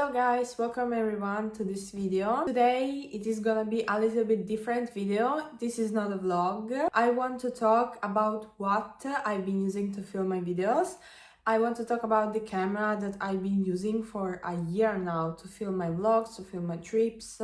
Hello guys, welcome everyone to this video. Today it is gonna be a little bit different video. This is not a vlog. I want to talk about what I've been using to film my videos. I want to talk about the camera that I've been using for a year now to film my vlogs, to film my trips,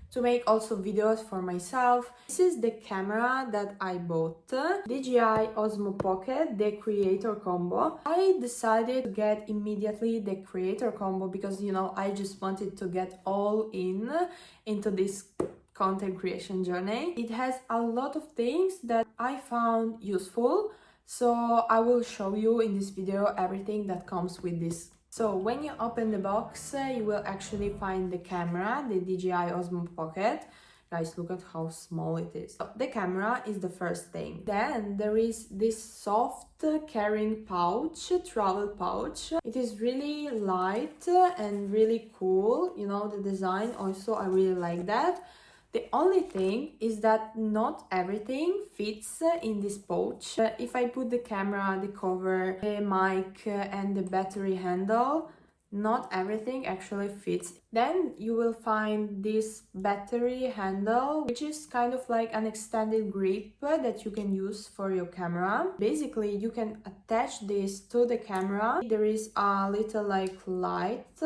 to make also videos for myself. This is the camera that I bought, DJI Osmo Pocket, the creator combo. I decided to get immediately the creator combo because I just wanted to get all into this content creation journey. It has a lot of things that I found useful, so I will show you in this video everything that comes with this. So when you open the box, you will actually find the camera, the DJI Osmo Pocket. Guys, look at how small it is. So the camera is the first thing. Then there is this soft carrying pouch, travel pouch. It is really light and really cool. The design also, I really like that. The only thing is that not everything fits in this pouch. If I put the camera, the cover, the mic and the battery handle, not everything actually fits. Then you will find this battery handle, which is kind of like an extended grip that you can use for your camera. Basically, you can attach this to the camera. There is a little light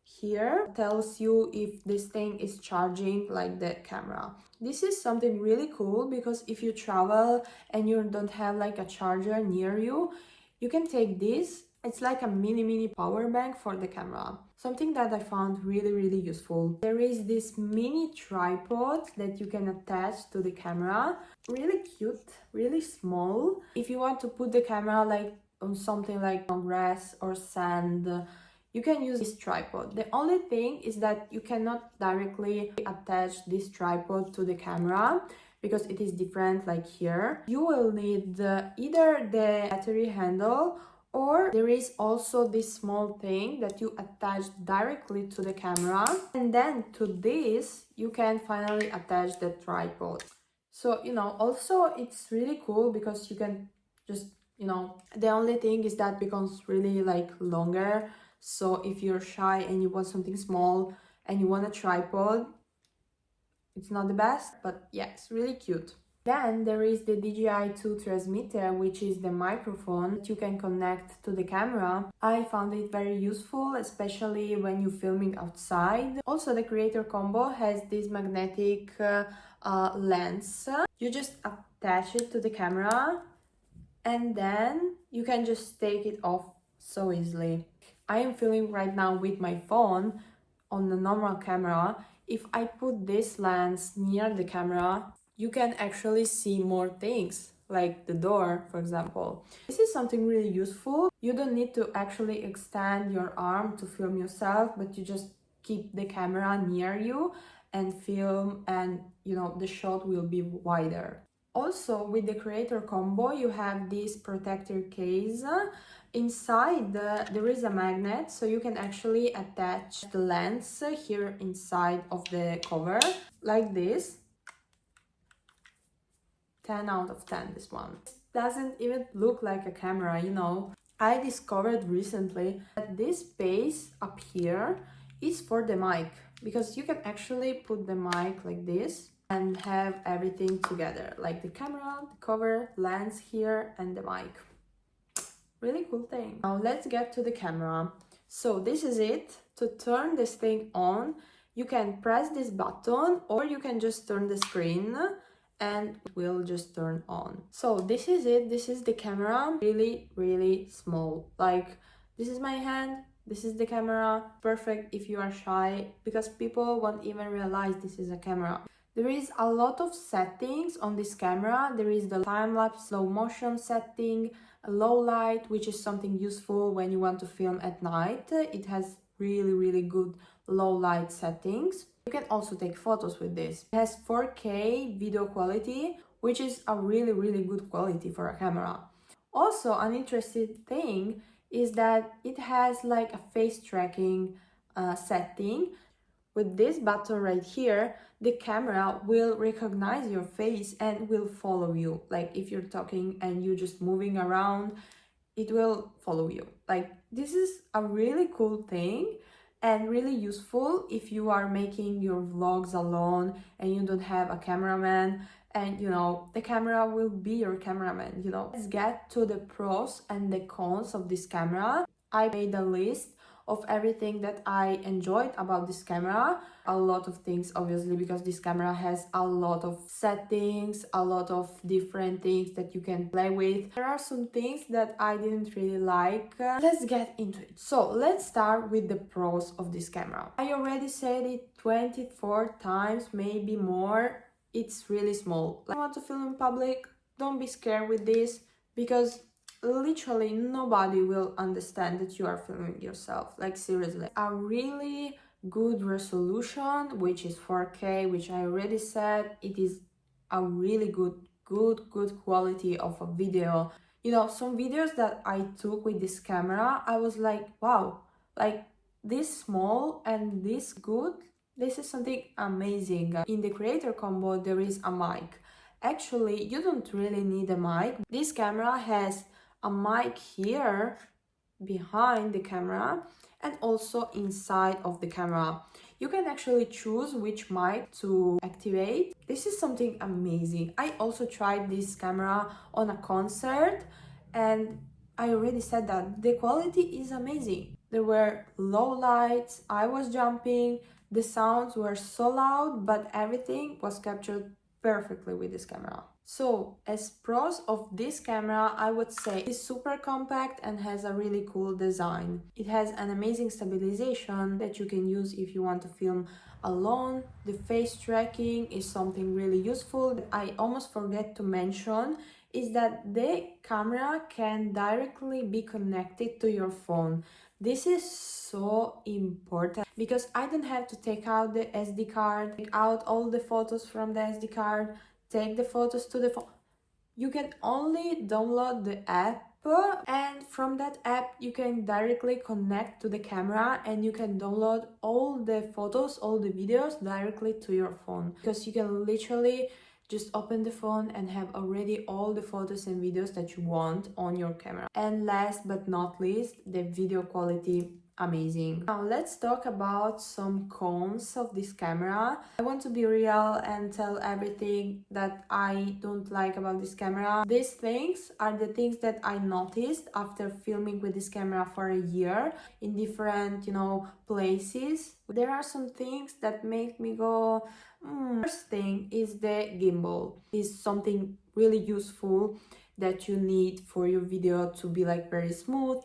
here tells you if this thing is charging like the camera. This is something really cool because if you travel and you don't have a charger near you, you can take this. It's like a mini power bank for the camera. Something that I found really useful. There is this mini tripod that you can attach to the camera. Really cute, really small. If you want to put the camera on something like on grass or sand, you can use this tripod. The only thing is that you cannot directly attach this tripod to the camera because it is different like here. You will need either the battery handle, or there is also this small thing that you attach directly to the camera. And then to this, you can finally attach the tripod. So, also it's really cool because you can just, the only thing is that becomes really longer. So if you're shy and you want something small and you want a tripod, it's not the best, but yeah, it's really cute. Then there is the DJI 2 transmitter, which is the microphone that you can connect to the camera. I found it very useful, especially when you're filming outside. Also, the creator combo has this magnetic lens. You just attach it to the camera and then you can just take it off so easily. I am filming right now with my phone on the normal camera. If I put this lens near the camera, you can actually see more things, like the door, for example. This is something really useful. You don't need to actually extend your arm to film yourself, but you just keep the camera near you and film, and the shot will be wider. Also, with the creator combo, you have this protector case. Inside there is a magnet, so you can actually attach the lens here inside of the cover, like this. 10 out of 10, this one. It doesn't even look like a camera, I discovered recently that this space up here is for the mic, because you can actually put the mic like this and have everything together, like the camera, the cover, lens here, and the mic. Really cool thing. Now let's get to the camera. So this is it. To turn this thing on, you can press this button, or you can just turn the screen and it will just turn on. So this is it. This is the camera. Really small. This is my hand. This is the camera. Perfect if you are shy, because people won't even realize this is a camera. There is a lot of settings on this camera. There is the time-lapse slow motion setting, a low light, which is something useful when you want to film at night. It has really good low light settings. You can also take photos with this. It has 4K video quality, which is a really good quality for a camera. Also, an interesting thing is that it has a face tracking setting. With this button right here, the camera will recognize your face and will follow you. If you're talking and you're just moving around, it will follow you. This is a really cool thing. and really useful if you are making your vlogs alone and you don't have a cameraman, and the camera will be your cameraman. Let's get to the pros and the cons of this camera. I made a list of everything that I enjoyed about this camera. A lot of things, obviously, because this camera has a lot of settings, a lot of different things that you can play with. There are some things that I didn't really like. Let's get into it. So let's start with the pros of this camera. I already said it 24 times, maybe more. It's really small. Like, I want to film in public, don't be scared with this, because literally nobody will understand that you are filming yourself. Like, seriously. A really good resolution, which is 4K, which I already said. It is a really good quality of a video. Some videos that I took with this camera, I was like, wow, like this small and this good, this is something amazing. In the creator combo there is a mic. Actually, you don't really need a mic. This camera has a mic here behind the camera and also inside of the camera. You can actually choose which mic to activate. This is something amazing. I also tried this camera on a concert, and I already said that the quality is amazing. There were low lights, I was jumping, the sounds were so loud, but everything was captured perfectly with this camera. So, as pros of this camera, I would say it's super compact and has a really cool design. It has an amazing stabilization that you can use if you want to film alone. The face tracking is something really useful that I almost forget to mention, is that the camera can directly be connected to your phone. This is so important because I don't have to take out the SD card, take out all the photos from the SD card, take the photos to the phone. You can only download the app, and from that app you can directly connect to the camera and you can download all the photos, all the videos directly to your phone, because you can literally just open the phone and have already all the photos and videos that you want on your camera. And last but not least, the video quality, amazing. Now let's talk about some cons of this camera. I want to be real and tell everything that I don't like about this camera. These things are the things that I noticed after filming with this camera for a year in different, places. There are some things that make me go, First thing is the gimbal. Is something really useful that you need for your video to be like very smooth,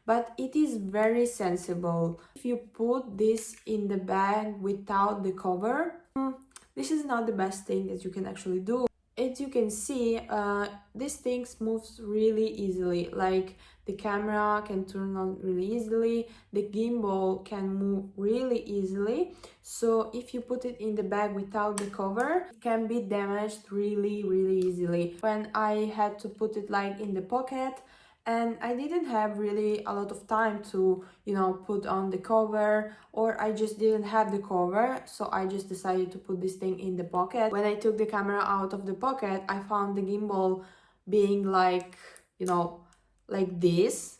but it is very sensible. If you put this in the bag without the cover, this is not the best thing that you can actually do. As you can see, this thing moves really easily. Like, the camera can turn on really easily, the gimbal can move really easily. So if you put it in the bag without the cover, it can be damaged really easily. When I had to put it like in the pocket, and I didn't have really a lot of time to, put on the cover, or I just didn't have the cover, so I just decided to put this thing in the pocket. When I took the camera out of the pocket, I found the gimbal being like, like this,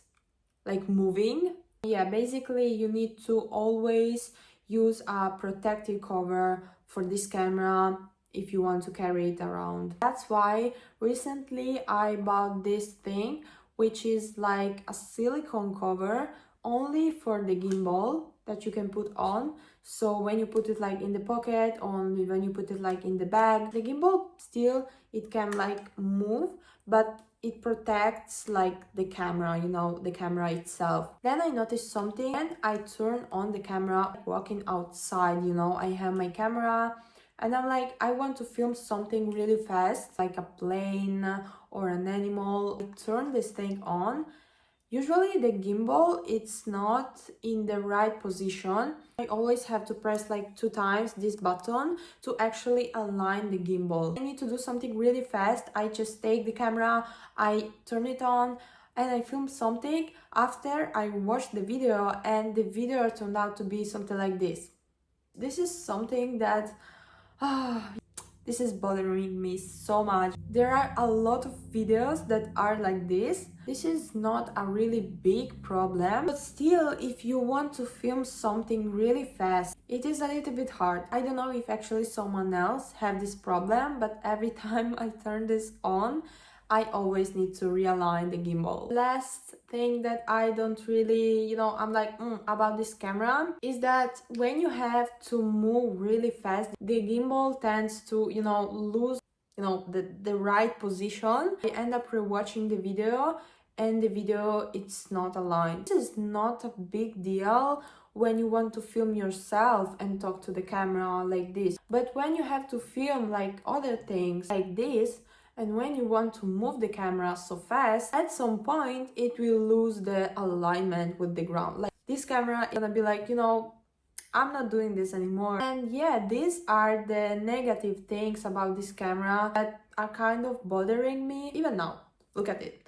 like moving. Yeah, basically you need to always use a protective cover for this camera if you want to carry it around. That's why recently I bought this thing, which is like a silicone cover only for the gimbal that you can put on. So when you put it like in the pocket, only when you put it like in the bag, the gimbal still, it can like move, but it protects like the camera, the camera itself. Then I noticed something when I turn on the camera walking outside. I have my camera and I'm like, I want to film something really fast, like a plane or an animal. I turn this thing on. Usually the gimbal, it's not in the right position. I always have to press like 2 times this button to actually align the gimbal. I need to do something really fast. I just take the camera, I turn it on, and I film something. After I watch the video, and the video turned out to be something like this. This is something that This is bothering me so much. There are a lot of videos that are like this. This is not a really big problem, but still, if you want to film something really fast, it is a little bit hard. I don't know if actually someone else have this problem, but every time I turn this on, I always need to realign the gimbal. Last thing that I don't really, I'm like, about this camera is that when you have to move really fast, the gimbal tends to, lose, the right position. I end up rewatching the video and the video, it's not aligned. This is not a big deal when you want to film yourself and talk to the camera like this. But when you have to film like other things like this, and when you want to move the camera so fast, at some point it will lose the alignment with the ground. Like this camera is gonna be like, I'm not doing this anymore. And yeah, these are the negative things about this camera that are kind of bothering me. Even now, look at it.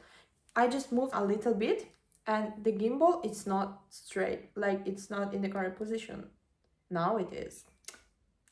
I just moved a little bit and the gimbal, it's not straight. Like it's not in the correct position. Now it is.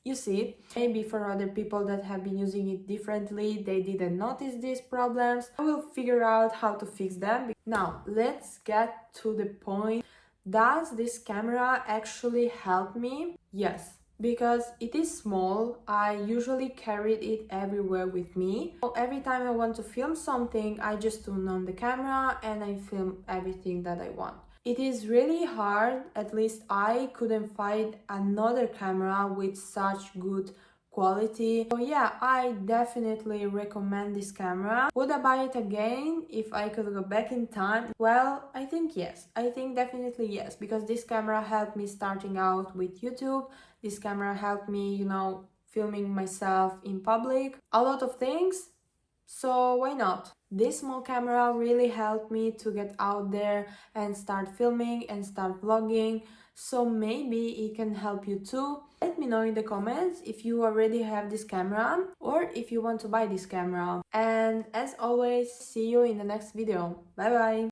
You see, maybe for other people that have been using it differently, they didn't notice these problems. I will figure out how to fix them. Now, let's get to the point. Does this camera actually help me? Yes, because it is small. I usually carried it everywhere with me. So every time I want to film something, I just turn on the camera and I film everything that I want. It is really hard, at least I couldn't find another camera with such good quality. So yeah, I definitely recommend this camera. Would I buy it again if I could go back in time? Well, I think yes. I think definitely yes, because this camera helped me starting out with YouTube. This camera helped me, filming myself in public. A lot of things. So why not? This small camera really helped me to get out there and start filming and start vlogging. So maybe it can help you too. Let me know in the comments if you already have this camera or if you want to buy this camera. And as always, see you in the next video. Bye bye!